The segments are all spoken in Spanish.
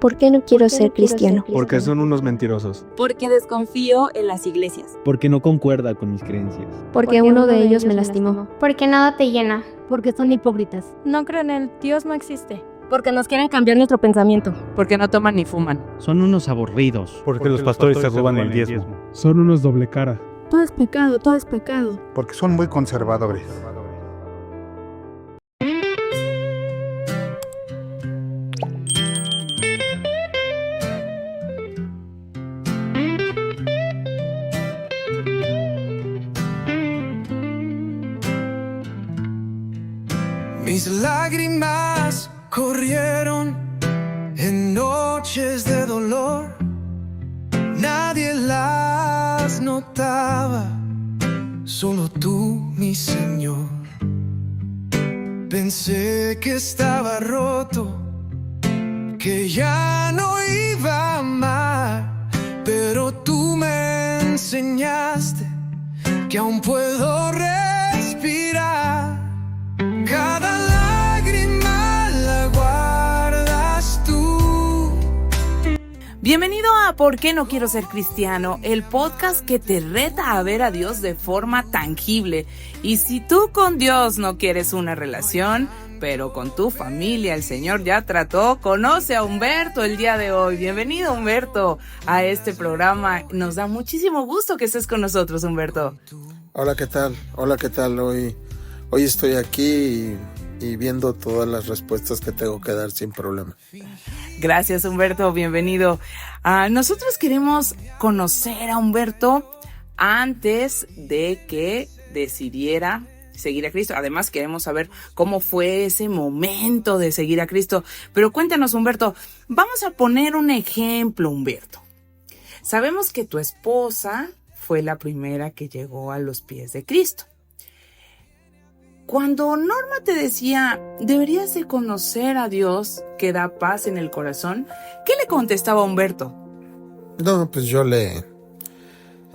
¿Por qué no quiero ser cristiano? Porque son unos mentirosos. Porque desconfío en las iglesias. Porque no concuerda con mis creencias. Porque uno de ellos me lastimó. Porque nada te llena. Porque son hipócritas. No creo en él, Dios no existe. Porque nos quieren cambiar nuestro pensamiento. Porque no toman ni fuman. Son unos aburridos. Porque los pastores se roban el diezmo. Son unos doble cara. Todo es pecado, todo es pecado. Porque son muy conservadores. Mis lágrimas corrieron en noches de dolor. Nadie las notaba, solo tú, mi Señor. Pensé que estaba roto, que ya no iba a amar, pero tú me enseñaste que aún puedo respirar. Cada lágrima la guardas tú. Bienvenido a ¿Por qué no quiero ser cristiano? El podcast que te reta a ver a Dios de forma tangible. Y si tú con Dios no quieres una relación, pero con tu familia el Señor ya trató, conoce a Humberto el día de hoy. Bienvenido, Humberto, a este programa. Nos da muchísimo gusto que estés con nosotros, Humberto. Hola, ¿qué tal? Hoy estoy aquí y viendo todas las respuestas que tengo que dar sin problema. Gracias, Humberto, bienvenido. Nosotros queremos conocer a Humberto antes de que decidiera seguir a Cristo. Además, queremos saber cómo fue ese momento de seguir a Cristo. Pero cuéntanos, Humberto, vamos a poner un ejemplo, Humberto. Sabemos que tu esposa fue la primera que llegó a los pies de Cristo. Cuando Norma te decía, deberías de conocer a Dios que da paz en el corazón, ¿qué le contestaba Humberto? No, pues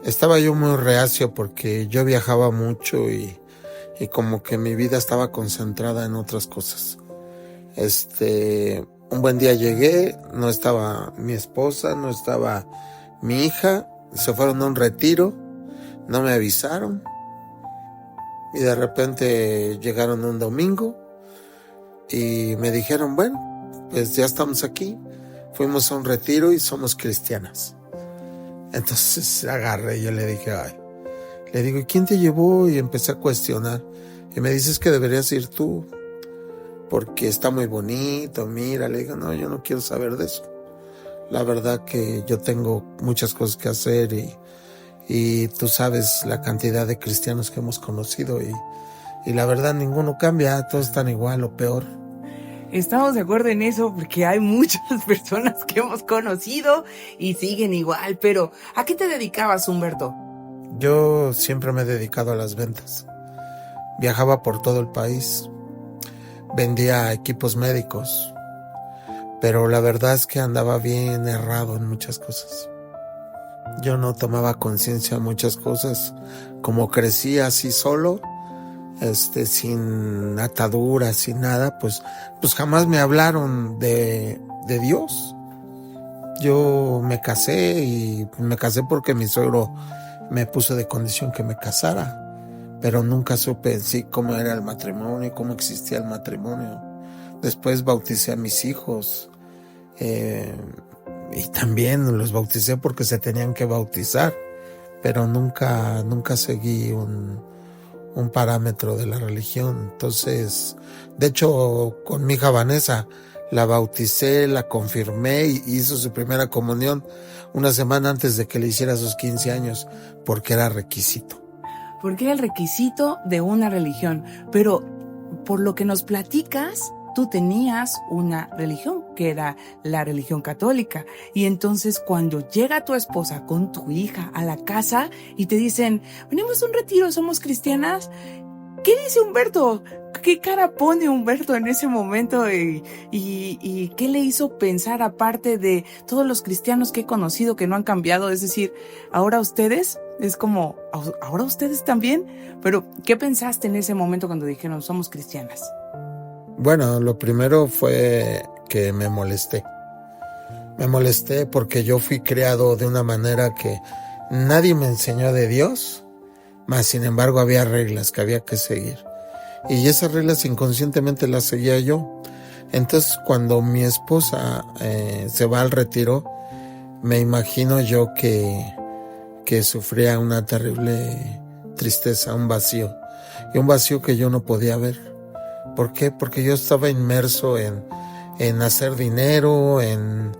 estaba yo muy reacio porque yo viajaba mucho y como que mi vida estaba concentrada en otras cosas. Un buen día llegué, no estaba mi esposa, no estaba mi hija, se fueron a un retiro, no me avisaron. Y de repente llegaron un domingo y me dijeron, bueno, pues ya estamos aquí. Fuimos a un retiro y somos cristianas. Entonces agarré y yo le dije, ¿y quién te llevó? Y empecé a cuestionar. Y me dices que deberías ir tú, porque está muy bonito, mira. Le digo, no, yo no quiero saber de eso. La verdad que yo tengo muchas cosas que hacer y tú sabes la cantidad de cristianos que hemos conocido y la verdad ninguno cambia, todos están igual o peor. Estamos de acuerdo en eso porque hay muchas personas que hemos conocido y siguen igual, pero ¿a qué te dedicabas, Humberto? Yo siempre me he dedicado a las ventas. Viajaba por todo el país, vendía equipos médicos, pero la verdad es que andaba bien errado en muchas cosas. Yo no tomaba conciencia de muchas cosas. Como crecí así solo, sin ataduras, sin nada, pues jamás me hablaron de Dios. Yo me casé y me casé porque mi suegro me puso de condición que me casara, pero nunca supe en sí cómo era el matrimonio, cómo existía el matrimonio. Después bauticé a mis hijos, y también los bauticé porque se tenían que bautizar, pero nunca seguí un parámetro de la religión. Entonces, de hecho, con mi hija Vanessa la bauticé, la confirmé y hizo su primera comunión una semana antes de que le hiciera sus 15 años, porque era requisito. Porque era el requisito de una religión. Pero por lo que nos platicas, tú tenías una religión, que era la religión católica. Y entonces cuando llega tu esposa con tu hija a la casa y te dicen, venimos a un retiro, somos cristianas, ¿qué dice Humberto? ¿Qué cara pone Humberto en ese momento? ¿Y qué le hizo pensar, aparte de todos los cristianos que he conocido que no han cambiado? Es decir, ahora ustedes, es como, ahora ustedes también. Pero, ¿qué pensaste en ese momento cuando dijeron, somos cristianas? Bueno, lo primero fue que me molesté. Me molesté porque yo fui criado de una manera que nadie me enseñó de Dios, mas sin embargo había reglas que había que seguir. Y esas reglas inconscientemente las seguía yo. Entonces cuando mi esposa se va al retiro, me imagino yo que sufría una terrible tristeza, un vacío. Y un vacío que yo no podía ver. ¿Por qué? Porque yo estaba inmerso en hacer dinero, en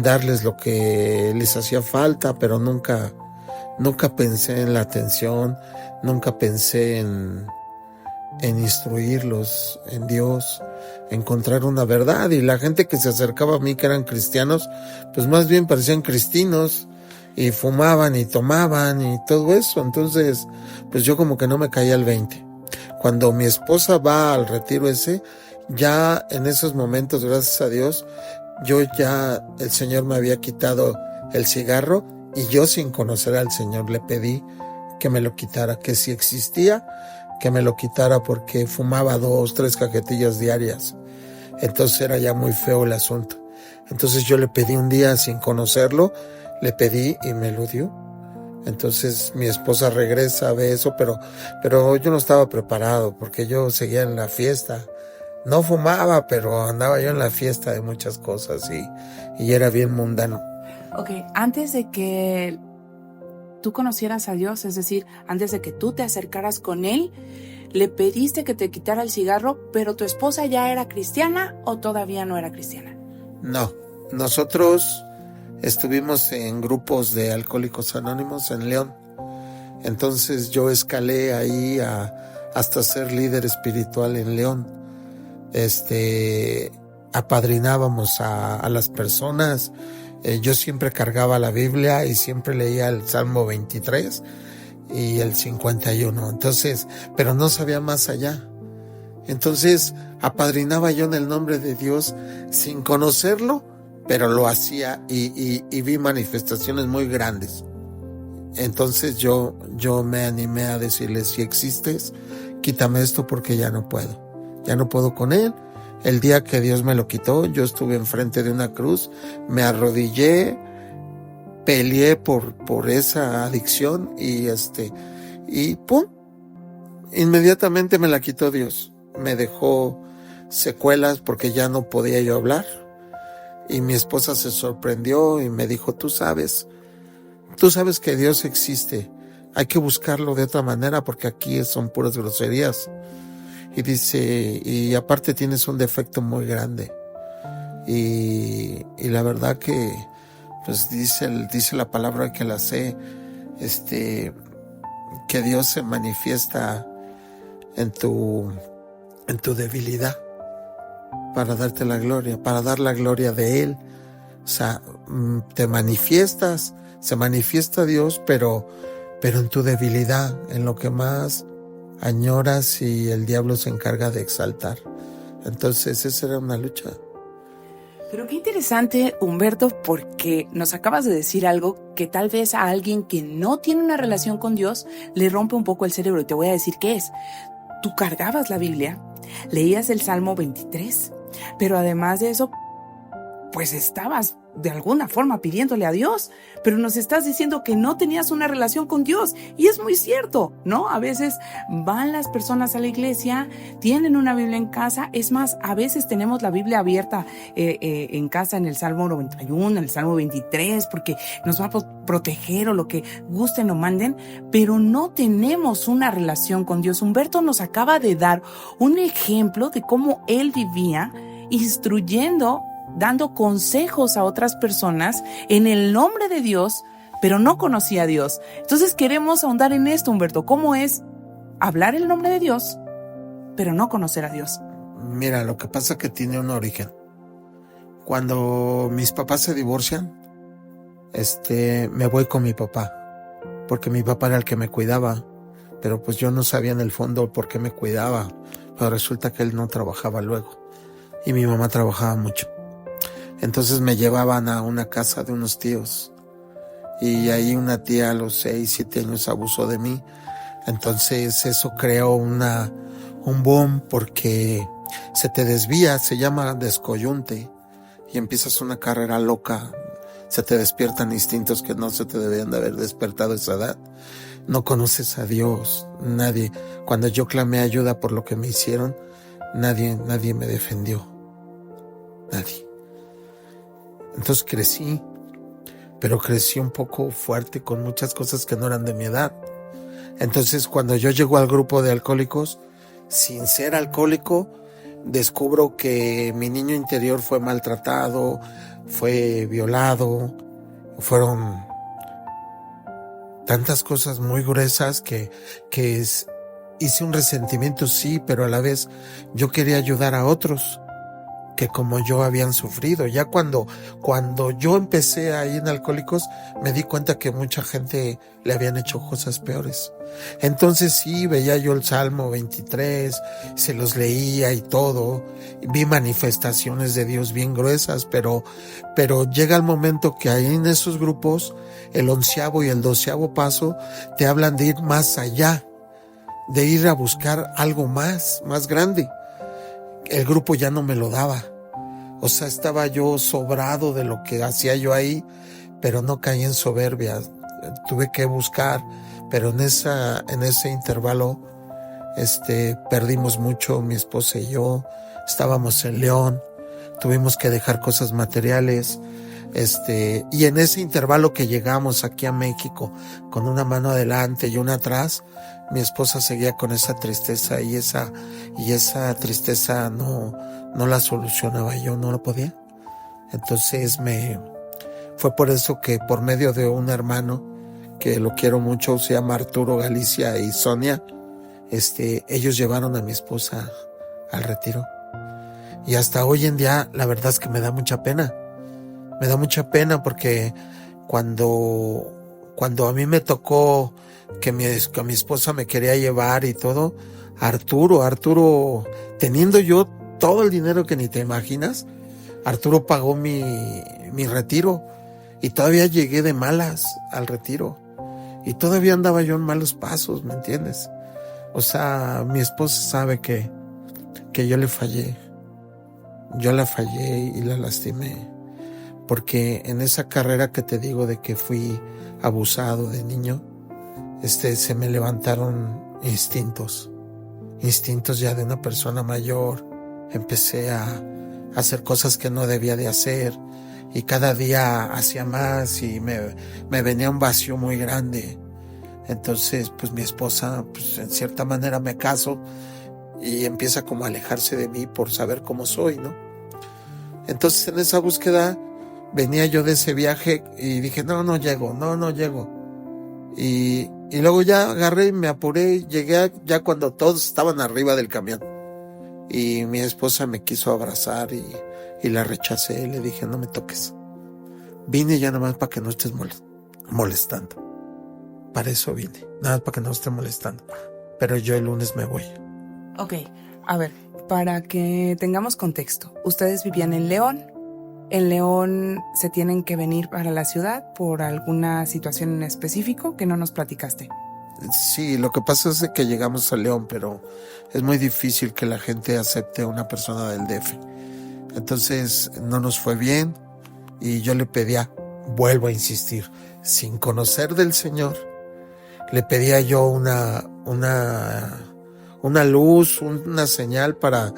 darles lo que les hacía falta, pero nunca pensé en la atención, nunca pensé en instruirlos en Dios, encontrar una verdad. Y la gente que se acercaba a mí, que eran cristianos, pues más bien parecían cristinos, y fumaban y tomaban y todo eso. Entonces pues yo como que no me caía el 20. Cuando mi esposa va al retiro ese, ya en esos momentos, gracias a Dios, el Señor me había quitado el cigarro, y yo, sin conocer al Señor, le pedí que me lo quitara, que si existía, que me lo quitara, porque fumaba 2, 3 cajetillas diarias. Entonces era ya muy feo el asunto. Entonces yo le pedí un día, sin conocerlo, le pedí y me lo dio. Entonces mi esposa regresa, ve eso, pero yo no estaba preparado, porque yo seguía en la fiesta. No fumaba, pero andaba yo en la fiesta de muchas cosas, y era bien mundano. Ok, antes de que tú conocieras a Dios, es decir, antes de que tú te acercaras con Él, ¿le pediste que te quitara el cigarro, pero tu esposa ya era cristiana o todavía no era cristiana? No, nosotros estuvimos en grupos de Alcohólicos Anónimos en León. Entonces yo escalé ahí hasta ser líder espiritual en León. Apadrinábamos a las personas. Yo siempre cargaba la Biblia y siempre leía el Salmo 23 y el 51. Entonces, pero no sabía más allá. Entonces apadrinaba yo en el nombre de Dios sin conocerlo, pero lo hacía y vi manifestaciones muy grandes. Entonces yo me animé a decirle: si existes, quítame esto, porque ya no puedo con él. El día que Dios me lo quitó, yo estuve enfrente de una cruz, me arrodillé, peleé por esa adicción y ¡pum! Inmediatamente me la quitó Dios. Me dejó secuelas porque ya no podía yo hablar. Y mi esposa se sorprendió y me dijo: tú sabes que Dios existe, hay que buscarlo de otra manera, porque aquí son puras groserías. Y dice, y aparte tienes un defecto muy grande. Y la verdad que, pues dice la palabra, que la sé, que Dios se manifiesta en tu debilidad, para darte la gloria, para dar la gloria de Él. O sea, se manifiesta Dios, pero en tu debilidad, en lo que más añoras, y el diablo se encarga de exaltar. Entonces esa era una lucha. Pero qué interesante, Humberto, porque nos acabas de decir algo que tal vez a alguien que no tiene una relación con Dios le rompe un poco el cerebro. Y te voy a decir qué es. Tú cargabas la Biblia, leías el Salmo 23, pero además de eso, pues estabas de alguna forma pidiéndole a Dios, pero nos estás diciendo que no tenías una relación con Dios, y es muy cierto, ¿no? A veces van las personas a la iglesia, tienen una Biblia en casa, es más, a veces tenemos la Biblia abierta en casa, en el Salmo 91, en el Salmo 23, porque nos va a proteger o lo que gusten o manden, pero no tenemos una relación con Dios. Humberto nos acaba de dar un ejemplo de cómo él vivía instruyendo, dando consejos a otras personas en el nombre de Dios, pero no conocía a Dios. Entonces queremos ahondar en esto, Humberto. ¿Cómo es hablar el nombre de Dios, pero no conocer a Dios? Mira, lo que pasa es que tiene un origen. Cuando mis papás se divorcian, me voy con mi papá, porque mi papá era el que me cuidaba, pero pues yo no sabía en el fondo por qué me cuidaba. Pero resulta que él no trabajaba luego, y mi mamá trabajaba mucho. Entonces me llevaban a una casa de unos tíos, y ahí una tía a los 6, 7 años abusó de mí. Entonces eso creó un boom, porque se te desvía, se llama descoyunte, y empiezas una carrera loca, se te despiertan instintos que no se te debían de haber despertado a esa edad. No conoces a Dios, nadie. Cuando yo clamé ayuda por lo que me hicieron, nadie me defendió. Nadie. Entonces crecí, pero crecí un poco fuerte con muchas cosas que no eran de mi edad. Entonces cuando yo llego al grupo de alcohólicos, sin ser alcohólico, descubro que mi niño interior fue maltratado, fue violado, fueron tantas cosas muy gruesas que hice un resentimiento, sí, pero a la vez yo quería ayudar a otros que como yo habían sufrido. Ya cuando yo empecé ahí en Alcohólicos, me di cuenta que mucha gente le habían hecho cosas peores. Entonces sí, veía yo el Salmo 23, se los leía y todo, vi manifestaciones de Dios bien gruesas, pero llega el momento que ahí en esos grupos, el 11º y el 12º paso, te hablan de ir más allá, de ir a buscar algo más grande. El grupo ya no me lo daba. O sea, estaba yo sobrado de lo que hacía yo ahí, pero no caí en soberbia. Tuve que buscar, pero en ese intervalo, perdimos mucho, mi esposa y yo. Estábamos en León, tuvimos que dejar cosas materiales. Y en ese intervalo que llegamos aquí a México, con una mano adelante y una atrás, mi esposa seguía con esa tristeza y esa tristeza no la solucionaba, yo no lo podía. Entonces fue por eso que por medio de un hermano que lo quiero mucho, se llama Arturo Galicia y Sonia, ellos llevaron a mi esposa al retiro. Y hasta hoy en día la verdad es que me da mucha pena. Me da mucha pena porque cuando a mí me tocó que mi esposa me quería llevar y todo, Arturo, teniendo yo todo el dinero que ni te imaginas, Arturo pagó mi retiro y todavía llegué de malas al retiro y todavía andaba yo en malos pasos, ¿me entiendes? O sea, mi esposa sabe que yo le fallé, yo la fallé y la lastimé, porque en esa carrera que te digo de que fui abusado de niño, se me levantaron instintos ya de una persona mayor. Empecé a hacer cosas que no debía de hacer y cada día hacía más y me venía un vacío muy grande. Entonces pues mi esposa, pues en cierta manera me caso y empieza como a alejarse de mí por saber cómo soy, ¿no? Entonces en esa búsqueda venía yo de ese viaje y dije no llego. Y luego ya agarré y me apuré, llegué ya cuando todos estaban arriba del camión. Y mi esposa me quiso abrazar y la rechacé. Le dije, no me toques. Vine ya nada más para que no estés molestando. Para eso vine, nada más para que no estés molestando. Pero yo el lunes me voy. Ok, a ver, para que tengamos contexto. Ustedes vivían en León. En León se tienen que venir para la ciudad por alguna situación en específico que no nos platicaste. Sí, lo que pasa es que llegamos a León, pero es muy difícil que la gente acepte a una persona del DF. Entonces no nos fue bien y yo le pedía, vuelvo a insistir, sin conocer del Señor, le pedía yo una luz, una señal para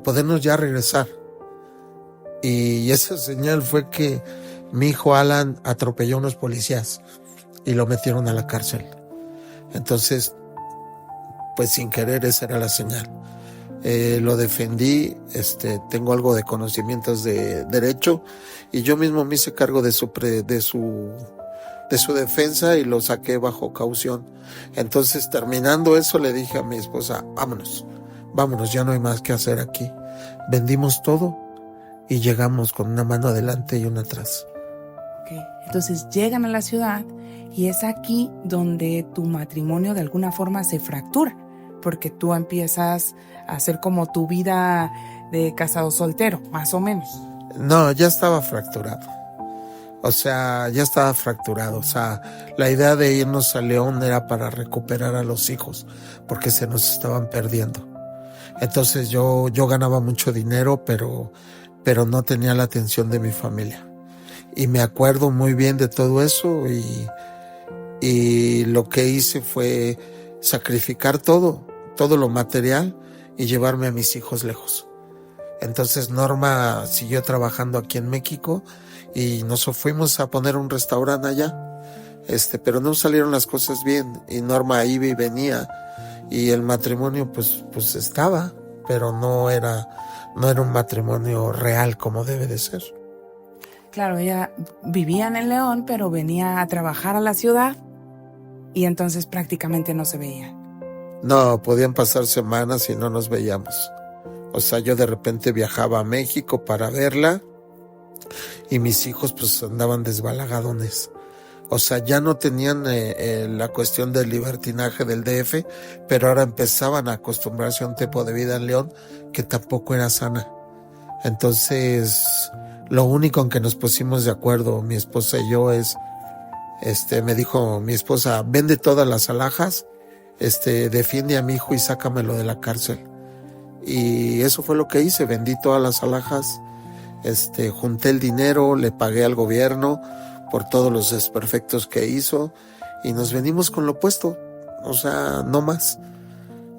podernos ya regresar. Y esa señal fue que mi hijo Alan atropelló a unos policías y lo metieron a la cárcel. Entonces, pues sin querer esa era la señal. Lo defendí, tengo algo de conocimientos de derecho y yo mismo me hice cargo de su defensa y lo saqué bajo caución. Entonces, terminando eso, le dije a mi esposa, vámonos, ya no hay más que hacer aquí. Vendimos todo y llegamos con una mano adelante y una atrás. Okay. Entonces llegan a la ciudad y es aquí donde tu matrimonio de alguna forma se fractura, porque tú empiezas a hacer como tu vida de casado soltero, más o menos. No, ya estaba fracturado. O sea, la idea de irnos a León era para recuperar a los hijos, porque se nos estaban perdiendo. Entonces yo ganaba mucho dinero, pero pero no tenía la atención de mi familia. Y me acuerdo muy bien de todo eso y lo que hice fue sacrificar todo lo material y llevarme a mis hijos lejos. Entonces Norma siguió trabajando aquí en México y nos fuimos a poner un restaurante allá, pero no salieron las cosas bien y Norma iba y venía y el matrimonio pues estaba, pero no era un matrimonio real como debe de ser. Claro, ella vivía en León, pero venía a trabajar a la ciudad y entonces prácticamente no se veía. No, podían pasar semanas y no nos veíamos. O sea, yo de repente viajaba a México para verla y mis hijos pues andaban desbalagadones. O sea, ya no tenían la cuestión del libertinaje del DF, pero ahora empezaban a acostumbrarse a un tipo de vida en León que tampoco era sana. Entonces, lo único en que nos pusimos de acuerdo, mi esposa y yo, es, me dijo mi esposa, vende todas las alhajas, defiende a mi hijo y sácamelo de la cárcel. Y eso fue lo que hice, vendí todas las alhajas, junté el dinero, le pagué al gobierno por todos los desperfectos que hizo y nos venimos con lo opuesto, o sea, no más.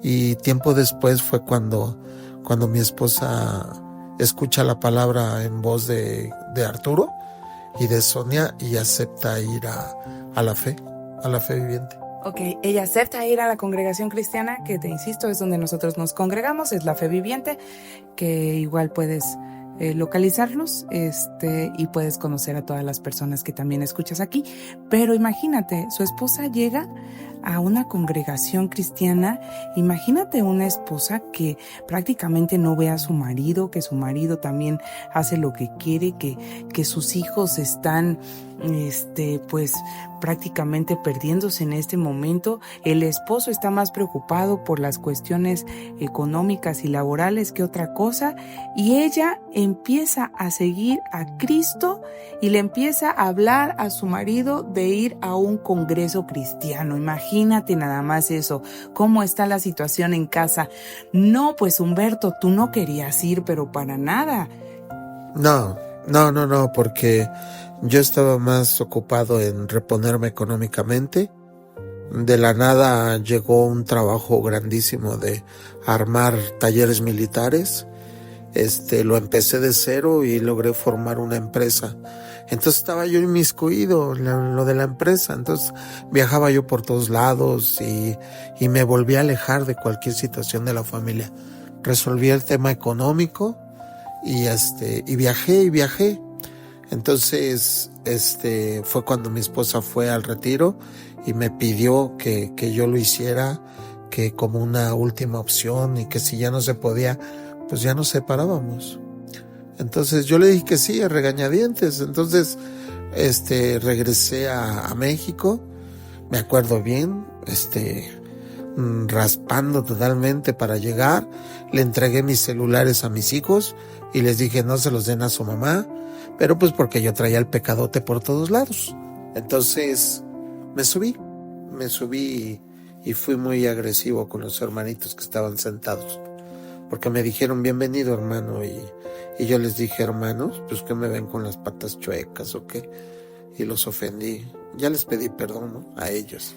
Y tiempo después fue cuando mi esposa escucha la palabra en voz de Arturo y de Sonia y acepta ir a la fe viviente. Ok, ella acepta ir a la congregación cristiana, que te insisto, es donde nosotros nos congregamos, es la Fe Viviente, que igual puedes localizarlos y puedes conocer a todas las personas que también escuchas aquí. Pero imagínate, su esposa llega a una congregación cristiana. Imagínate una esposa que prácticamente no ve a su marido, que su marido también hace lo que quiere, que sus hijos están pues prácticamente perdiéndose en este momento. El esposo está más preocupado por las cuestiones económicas y laborales que otra cosa, y ella empieza a seguir a Cristo y le empieza a hablar a su marido de ir a un congreso cristiano. Imagínate nada más eso, cómo está la situación en casa. No, pues Humberto, tú no querías ir, pero para nada. No, porque yo estaba más ocupado en reponerme económicamente. De la nada llegó un trabajo grandísimo de armar talleres militares. Lo empecé de cero y logré formar una empresa. Entonces estaba yo inmiscuido en lo de la empresa. Entonces viajaba yo por todos lados y me volví a alejar de cualquier situación de la familia. Resolví el tema económico y viajé. Entonces, fue cuando mi esposa fue al retiro y me pidió que yo lo hiciera, que como una última opción, y que si ya no se podía, pues ya nos separábamos. Entonces yo le dije que sí, a regañadientes. Entonces, regresé a México, me acuerdo bien, raspando totalmente para llegar. Le entregué mis celulares a mis hijos y les dije no se los den a su mamá, pero pues porque yo traía el pecadote por todos lados. Entonces me subí y fui muy agresivo con los hermanitos que estaban sentados, porque me dijeron bienvenido hermano, y yo les dije hermanos, pues que me ven con las patas chuecas o qué, y los ofendí. Ya les pedí perdón, ¿no?, a ellos.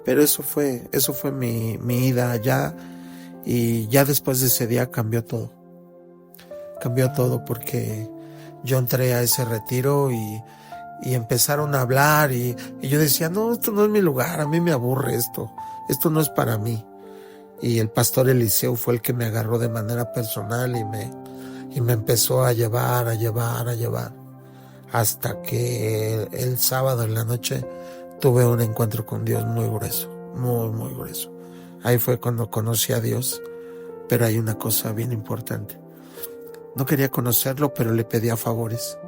Pero eso fue mi ida allá, y ya después de ese día cambió todo porque yo entré a ese retiro y empezaron a hablar y yo decía, no, esto no es mi lugar, a mí me aburre esto no es para mí. Y el pastor Eliseo fue el que me agarró de manera personal y me empezó a llevar, hasta que el sábado en la noche tuve un encuentro con Dios muy grueso, muy grueso. Ahí fue cuando conocí a Dios, pero hay una cosa bien importante. No quería conocerlo, pero le pedía favores.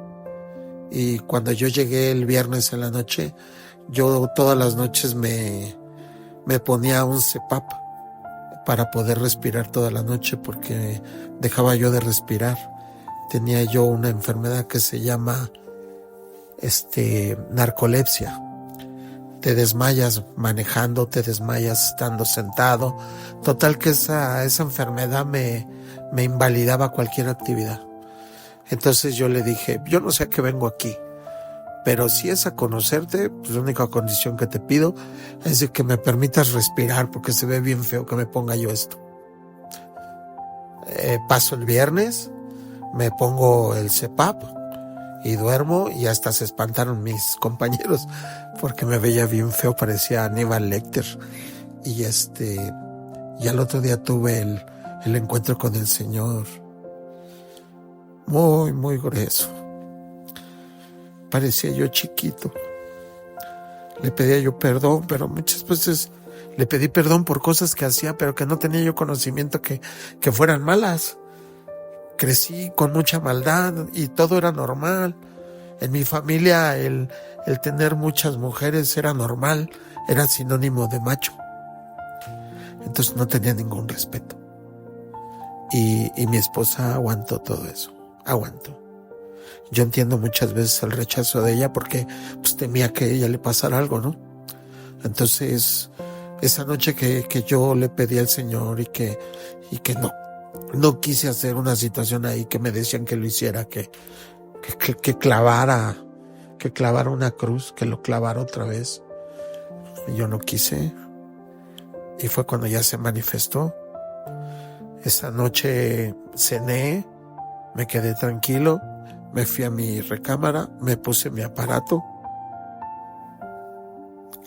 Y cuando yo llegué el viernes en la noche, yo todas las noches me ponía un CPAP para poder respirar toda la noche, porque dejaba yo de respirar. Tenía yo una enfermedad que se llama narcolepsia. Te desmayas manejando, te desmayas estando sentado. Total que esa enfermedad me invalidaba cualquier actividad. Entonces yo le dije, yo no sé a qué vengo aquí, pero si es a conocerte, pues la única condición que te pido es de que me permitas respirar, porque se ve bien feo que me ponga yo esto. Paso el viernes, me pongo el CPAP y duermo, y hasta se espantaron mis compañeros porque me veía bien feo, parecía Aníbal Lecter. Y al otro día tuve el encuentro con el Señor, muy, muy grueso. Parecía yo chiquito. Le pedía yo perdón, pero muchas veces le pedí perdón por cosas que hacía, pero que no tenía yo conocimiento que fueran malas. Crecí con mucha maldad y todo era normal. En mi familia el tener muchas mujeres era normal, era sinónimo de macho. Entonces no tenía ningún respeto. Y mi esposa aguantó todo eso, aguantó. Yo entiendo muchas veces el rechazo de ella porque pues temía que a ella le pasara algo, ¿no? Entonces, esa noche que yo le pedí al Señor y que no quise hacer una situación ahí que me decían que lo hiciera, que clavara una cruz, que lo clavara otra vez. Y yo no quise. Y fue cuando ya se manifestó. Esa noche cené, me quedé tranquilo, me fui a mi recámara, me puse mi aparato.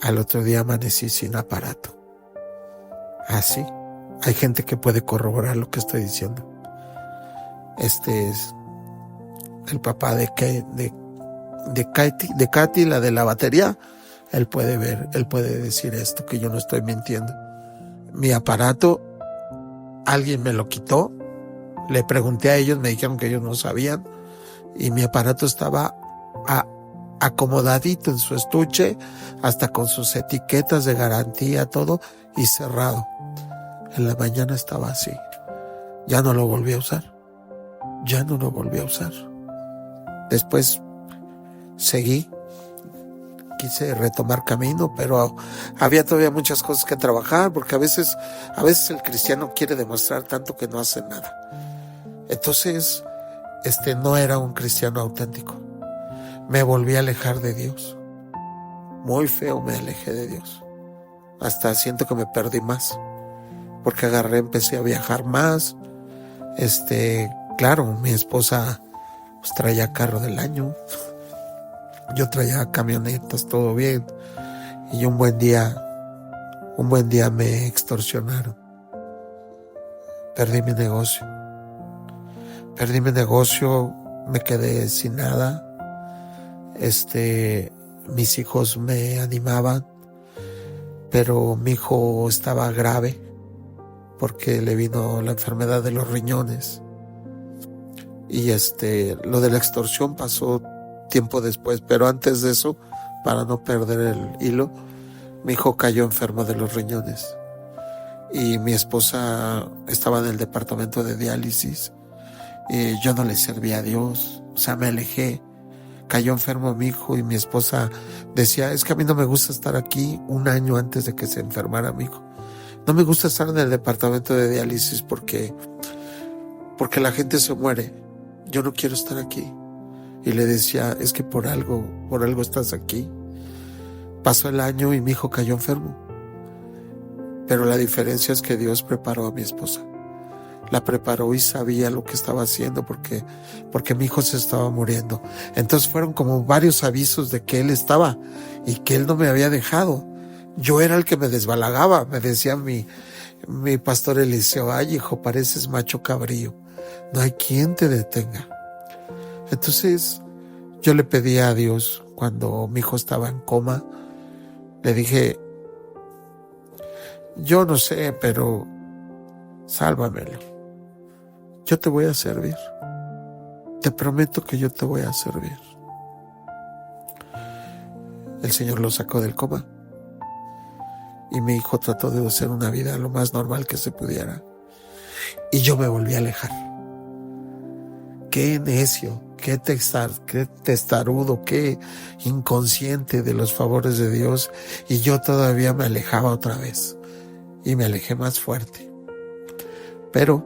Al otro día amanecí sin aparato. Así. Hay gente que puede corroborar lo que estoy diciendo. Este es el papá de Katy, la de la batería. Él puede ver, él puede decir esto, que yo no estoy mintiendo. Mi aparato, alguien me lo quitó. Le pregunté a ellos, me dijeron que ellos no sabían. Y mi aparato estaba acomodadito en su estuche, hasta con sus etiquetas de garantía, todo, y cerrado. En la mañana estaba así. Ya no lo volví a usar. Después seguí. Quise retomar camino, pero había todavía muchas cosas que trabajar, porque a veces el cristiano quiere demostrar tanto que no hace nada. Entonces, no era un cristiano auténtico. Me volví a alejar de Dios. Muy feo me alejé de Dios. Hasta siento que me perdí más. Porque empecé a viajar más. Claro, mi esposa pues traía carro del año. Yo traía camionetas, todo bien. Y un buen día me extorsionaron. Perdí mi negocio, me quedé sin nada. Mis hijos me animaban, pero mi hijo estaba grave porque le vino la enfermedad de los riñones. Y lo de la extorsión pasó tiempo después, pero antes de eso, para no perder el hilo, mi hijo cayó enfermo de los riñones. Y mi esposa estaba en el departamento de diálisis. Y yo no le servía a Dios, o sea, me alejé. Cayó enfermo mi hijo y mi esposa decía, es que a mí no me gusta estar aquí un año antes de que se enfermara mi hijo. No me gusta estar en el departamento de diálisis porque la gente se muere. Yo no quiero estar aquí. Y le decía, es que por algo estás aquí. Pasó el año y mi hijo cayó enfermo. Pero la diferencia es que Dios preparó a mi esposa. La preparó y sabía lo que estaba haciendo porque mi hijo se estaba muriendo. Entonces fueron como varios avisos de que él estaba y que él no me había dejado. Yo era el que me desbalagaba. Me decía mi pastor Eliseo, ay hijo, pareces macho cabrío. No hay quien te detenga. Entonces yo le pedí a Dios cuando mi hijo estaba en coma. Le dije, yo no sé, pero sálvamelo. Yo te voy a servir. Te prometo que yo te voy a servir. El Señor lo sacó del coma. Y mi hijo trató de hacer una vida lo más normal que se pudiera. Y yo me volví a alejar. Qué necio, qué testarudo, qué inconsciente de los favores de Dios. Y yo todavía me alejaba otra vez. Y me alejé más fuerte. Pero,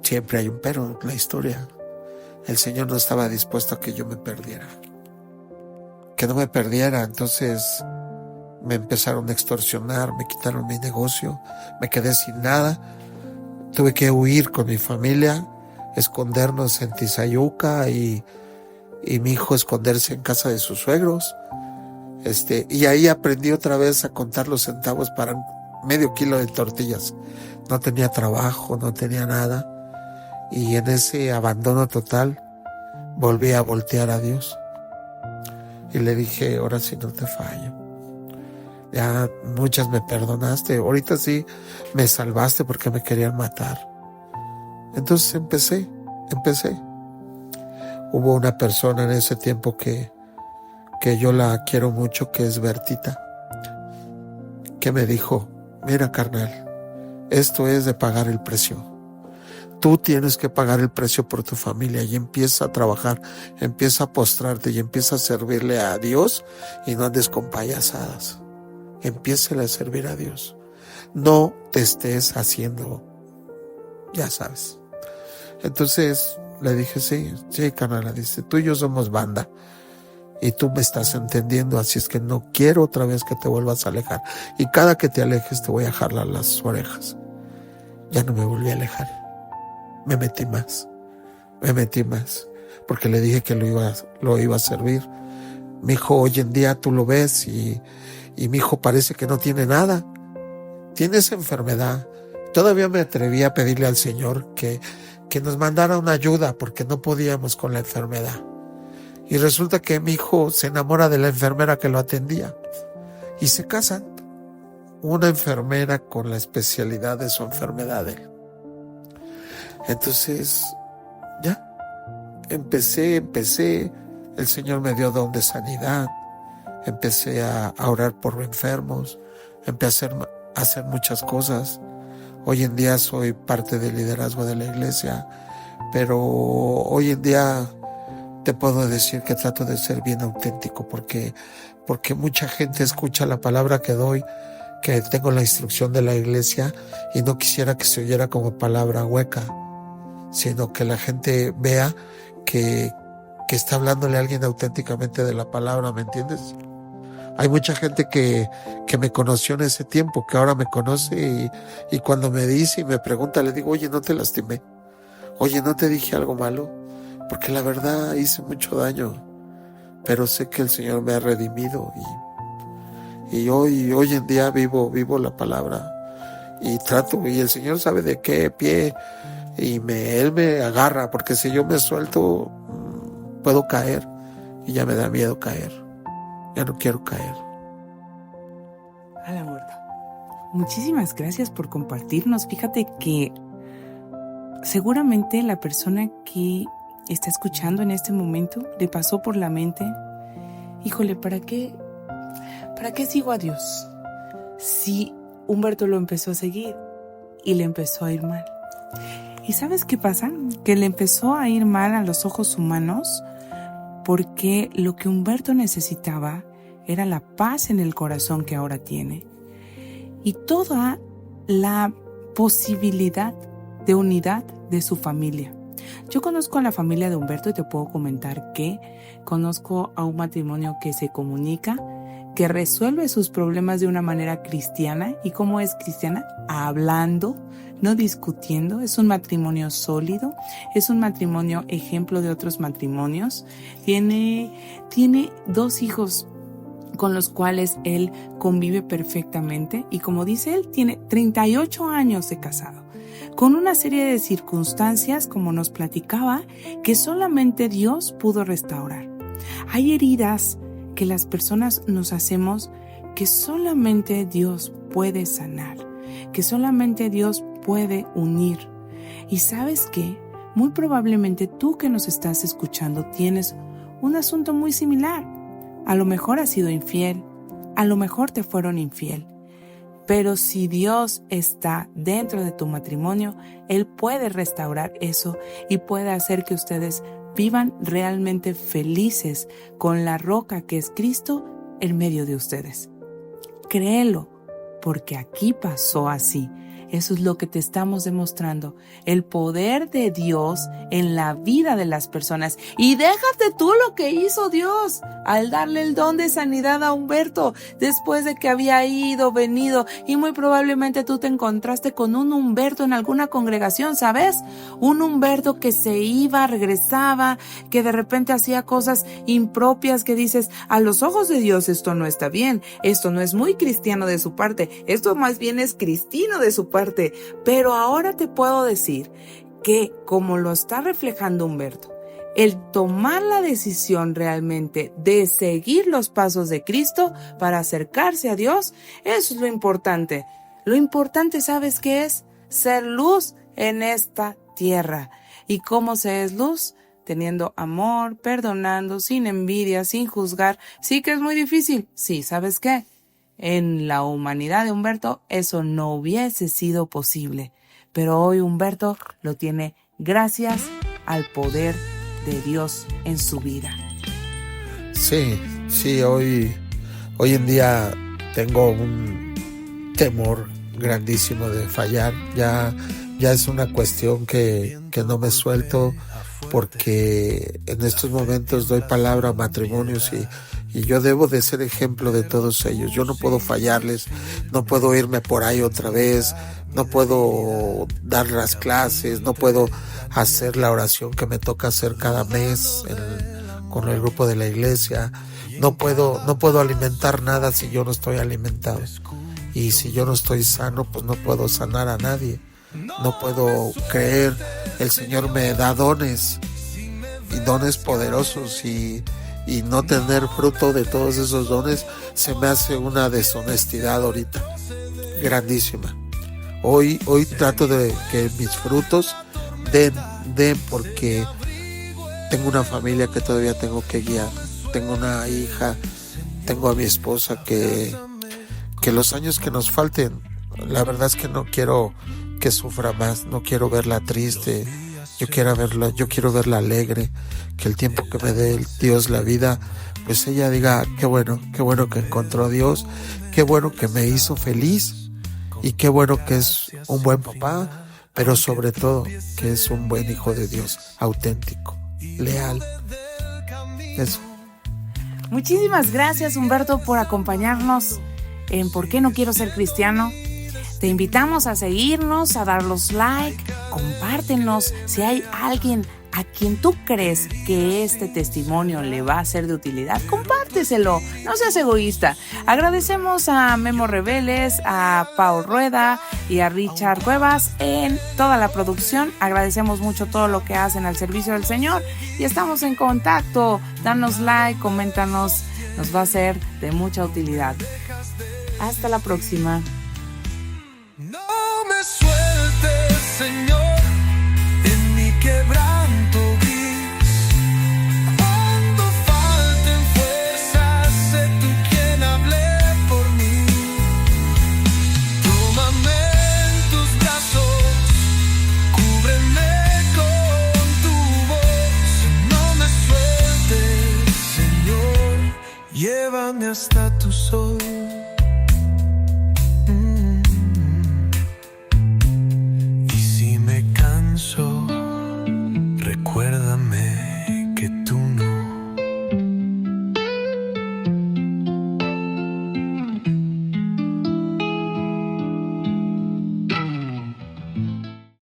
siempre hay un pero en la historia. el Señor no estaba dispuesto a que yo me perdiera. Que no me perdiera, entonces me empezaron a extorsionar, me quitaron mi negocio, me quedé sin nada. Tuve que huir con mi familia, escondernos en Tizayuca y mi hijo esconderse en casa de sus suegros. Y ahí aprendí otra vez a contar los centavos para medio kilo de tortillas. No tenía trabajo, no tenía nada. Y en ese abandono total volví a voltear a Dios. Y le dije, ahora sí no te fallo. Ya muchas me perdonaste. Ahorita sí me salvaste porque me querían matar. Entonces empecé. Hubo una persona en ese tiempo que yo la quiero mucho, que es Bertita, que me dijo, mira carnal, esto es de pagar el precio. Tú tienes que pagar el precio por tu familia y empieza a trabajar, empieza a postrarte y empieza a servirle a Dios y no andes con payasadas. Empieza a servir a Dios. No te estés haciendo, ya sabes. Entonces le dije, sí, carnal, dice, tú y yo somos banda y tú me estás entendiendo, así es que no quiero otra vez que te vuelvas a alejar. Y cada que te alejes te voy a jalar las orejas. Ya no me volví a alejar. Me metí más, porque le dije que lo iba a servir. Mi hijo hoy en día tú lo ves y mi hijo parece que no tiene nada, tiene esa enfermedad. Todavía me atreví a pedirle al Señor que nos mandara una ayuda porque no podíamos con la enfermedad. Y resulta que mi hijo se enamora de la enfermera que lo atendía y se casan. Una enfermera con la especialidad de su enfermedad de él. Entonces, ya, empecé, el Señor me dio don de sanidad, empecé a orar por enfermos, empecé a hacer muchas cosas. Hoy en día soy parte del liderazgo de la iglesia, pero hoy en día te puedo decir que trato de ser bien auténtico, porque mucha gente escucha la palabra que doy, que tengo la instrucción de la iglesia, y no quisiera que se oyera como palabra hueca, sino que la gente vea que está hablándole a alguien auténticamente de la palabra, ¿me entiendes? Hay mucha gente que me conoció en ese tiempo, que ahora me conoce y cuando me dice y me pregunta, le digo, oye, no te lastimé, oye, no te dije algo malo, porque la verdad hice mucho daño, pero sé que el Señor me ha redimido y hoy en día vivo la palabra y trato, y el Señor sabe de qué pie y Él me agarra, porque si yo me suelto puedo caer y ya me da miedo caer, ya no quiero caer. A la gorda. Muchísimas gracias por compartirnos. Fíjate que seguramente la persona que está escuchando en este momento le pasó por la mente, híjole, ¿para qué sigo a Dios? Si Humberto lo empezó a seguir y le empezó a ir mal. ¿Y sabes qué pasa? Que le empezó a ir mal a los ojos humanos porque lo que Humberto necesitaba era la paz en el corazón que ahora tiene y toda la posibilidad de unidad de su familia. Yo conozco a la familia de Humberto y te puedo comentar que conozco a un matrimonio que se comunica, que resuelve sus problemas de una manera cristiana. ¿Y cómo es cristiana? Hablando, no discutiendo. Es un matrimonio sólido, es un matrimonio ejemplo de otros matrimonios. Tiene 2 hijos con los cuales él convive perfectamente y, como dice él, tiene 38 años de casado, con una serie de circunstancias, como nos platicaba, que solamente Dios pudo restaurar. Hay heridas que las personas nos hacemos que solamente Dios puede sanar, que solamente Dios puede unir. Y ¿sabes qué? Muy probablemente tú que nos estás escuchando tienes un asunto muy similar. A lo mejor has sido infiel, a lo mejor te fueron infiel. Pero si Dios está dentro de tu matrimonio, Él puede restaurar eso y puede hacer que ustedes vivan realmente felices con la roca que es Cristo en medio de ustedes. Créelo, porque aquí pasó así. Eso es lo que te estamos demostrando, el poder de Dios en la vida de las personas. Y déjate tú lo que hizo Dios al darle el don de sanidad a Humberto, después de que había venido, y muy probablemente tú te encontraste con un Humberto en alguna congregación, ¿sabes? Un Humberto que se iba, regresaba, que de repente hacía cosas impropias que dices, a los ojos de Dios esto no está bien, esto no es muy cristiano de su parte, esto más bien es cristino de su parte. Pero ahora te puedo decir que, como lo está reflejando Humberto, el tomar la decisión realmente de seguir los pasos de Cristo para acercarse a Dios, eso es lo importante. Lo importante, ¿sabes qué es? Ser luz en esta tierra. ¿Y cómo se es luz? Teniendo amor, perdonando, sin envidia, sin juzgar. Sí que es muy difícil. Sí, ¿sabes qué? En la humanidad de Humberto eso no hubiese sido posible. Pero hoy Humberto lo tiene gracias al poder de Dios en su vida. Sí, hoy en día tengo un temor grandísimo de fallar. Ya es una cuestión que no me suelto, porque en estos momentos doy palabra a matrimonios y yo debo de ser ejemplo de todos ellos. Yo no puedo fallarles, no puedo irme por ahí otra vez, no puedo dar las clases, no puedo hacer la oración que me toca hacer cada mes con el grupo de la iglesia. No puedo alimentar nada si yo no estoy alimentado. Y si yo no estoy sano, pues no puedo sanar a nadie. No puedo creer. El Señor me da dones, y dones poderosos, y no tener fruto de todos esos dones se me hace una deshonestidad ahorita grandísima. Hoy trato de que mis frutos den, porque tengo una familia que todavía tengo que guiar, tengo una hija, tengo a mi esposa que los años que nos falten, la verdad es que no quiero que sufra más, no quiero verla triste, yo quiero verla alegre, que el tiempo que me dé Dios la vida, pues ella diga, qué bueno que encontró a Dios, qué bueno que me hizo feliz, y qué bueno que es un buen papá, pero sobre todo que es un buen hijo de Dios, auténtico, leal. Eso. Muchísimas gracias, Humberto, por acompañarnos en ¿Por qué no quiero ser cristiano? Te invitamos a seguirnos, a dar los like, compártenos. Si hay alguien a quien tú crees que este testimonio le va a ser de utilidad, compárteselo, no seas egoísta. Agradecemos a Memo Reveles, a Pau Rueda y a Richard Cuevas en toda la producción. Agradecemos mucho todo lo que hacen al servicio del Señor y estamos en contacto. Danos like, coméntanos, nos va a ser de mucha utilidad. Hasta la próxima. No me sueltes, Señor, en mi quebranto gris. Cuando falten fuerzas, sé tú quien hable por mí. Tómame en tus brazos, cúbreme con tu voz. No me sueltes, Señor, llévame hasta tu sol.